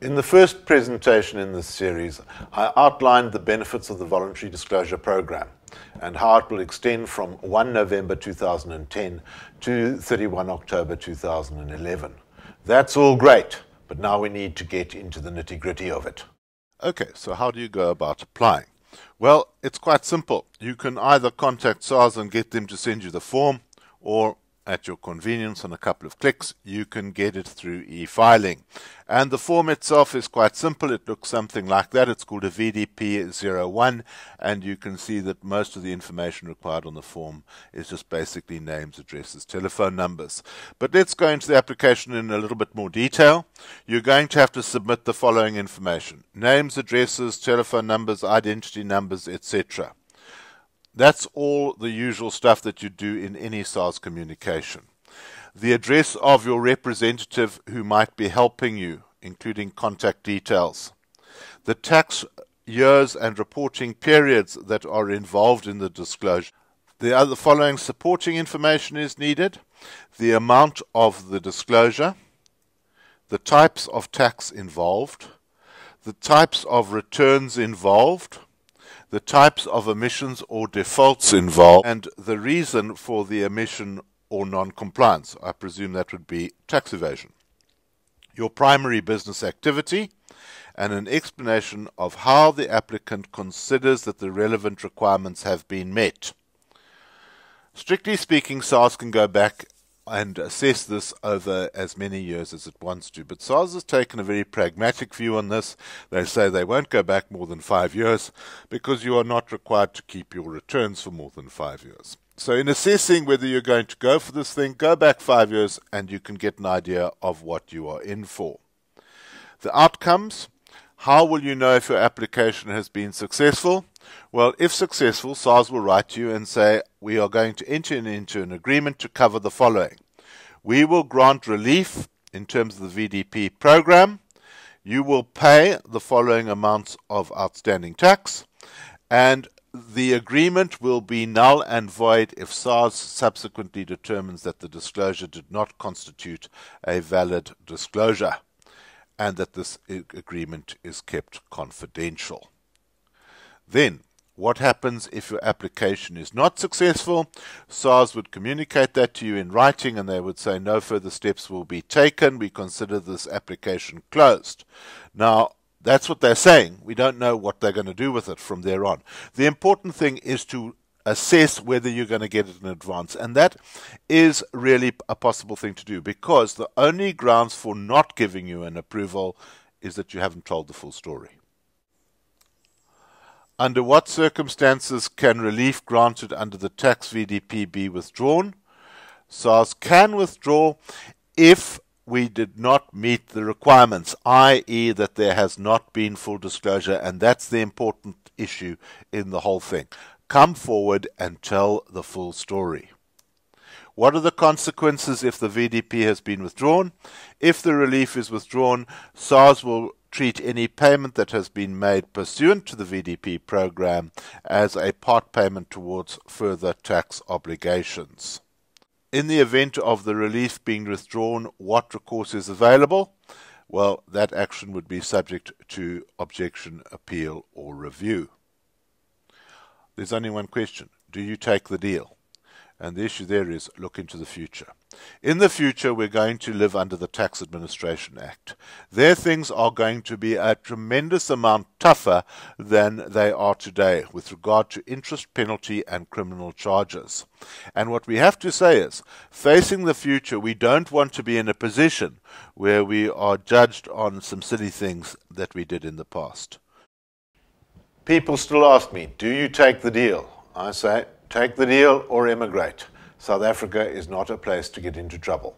In the first presentation in this series, I outlined the benefits of the voluntary disclosure program and how it will extend from 1 November 2010 to 31 October 2011. That's all great, but now we need to get into the nitty-gritty of it. Okay, so how do you go about applying? Well, it's quite simple. You can either contact SARS and get them to send you the form, or at your convenience, on a couple of clicks, you can get it through e-filing. And the form itself is quite simple. It looks something like that. It's called a VDP-01, and you can see that most of the information required on the form is just basically names, addresses, telephone numbers. But let's go into the application in a little bit more detail. You're going to have to submit the following information: names, addresses, telephone numbers, identity numbers, etc. That's all the usual stuff that you do in any SARS communication. The address of your representative who might be helping you, including contact details. The tax years and reporting periods that are involved in the disclosure. The following supporting information is needed: the amount of the disclosure, the types of tax involved, the types of returns involved, the types of omissions or defaults involved, and the reason for the omission or non-compliance. I presume that would be tax evasion. Your primary business activity, and an explanation of how the applicant considers that the relevant requirements have been met. Strictly speaking, SARS can go back and assess this over as many years as it wants to. But SARS has taken a very pragmatic view on this. They say they won't go back more than 5 years because you are not required to keep your returns for more than 5 years. So in assessing whether you're going to go for this thing, go back 5 years and you can get an idea of what you are in for. The outcomes: how will you know if your application has been successful? Well, if successful, SARS will write to you and say, we are going to enter into an agreement to cover the following. We will grant relief in terms of the VDP program. You will pay the following amounts of outstanding tax, and the agreement will be null and void if SARS subsequently determines that the disclosure did not constitute a valid disclosure, and that this agreement is kept confidential. Then, what happens if your application is not successful? SARS would communicate that to you in writing, and they would say no further steps will be taken. We consider this application closed. Now, that's what they're saying. We don't know what they're going to do with it from there on. The important thing is to assess whether you're going to get it in advance, and that is really a possible thing to do, because the only grounds for not giving you an approval is that you haven't told the full story. Under what circumstances can relief granted under the tax VDP be withdrawn? SARS can withdraw if we did not meet the requirements, i.e. that there has not been full disclosure, and that's the important issue in the whole thing. Come forward and tell the full story. What are the consequences if the VDP has been withdrawn? If the relief is withdrawn, SARS will treat any payment that has been made pursuant to the VDP program as a part payment towards further tax obligations. In the event of the relief being withdrawn, what recourse is available? Well, that action would be subject to objection, appeal, or review. There's only one question: do you take the deal? And the issue there is, look into the future. In the future, we're going to live under the Tax Administration Act. There, things are going to be a tremendous amount tougher than they are today with regard to interest, penalty, and criminal charges. And what we have to say is, facing the future, we don't want to be in a position where we are judged on some silly things that we did in the past. People still ask me, do you take the deal? I say, take the deal or emigrate. South Africa is not a place to get into trouble.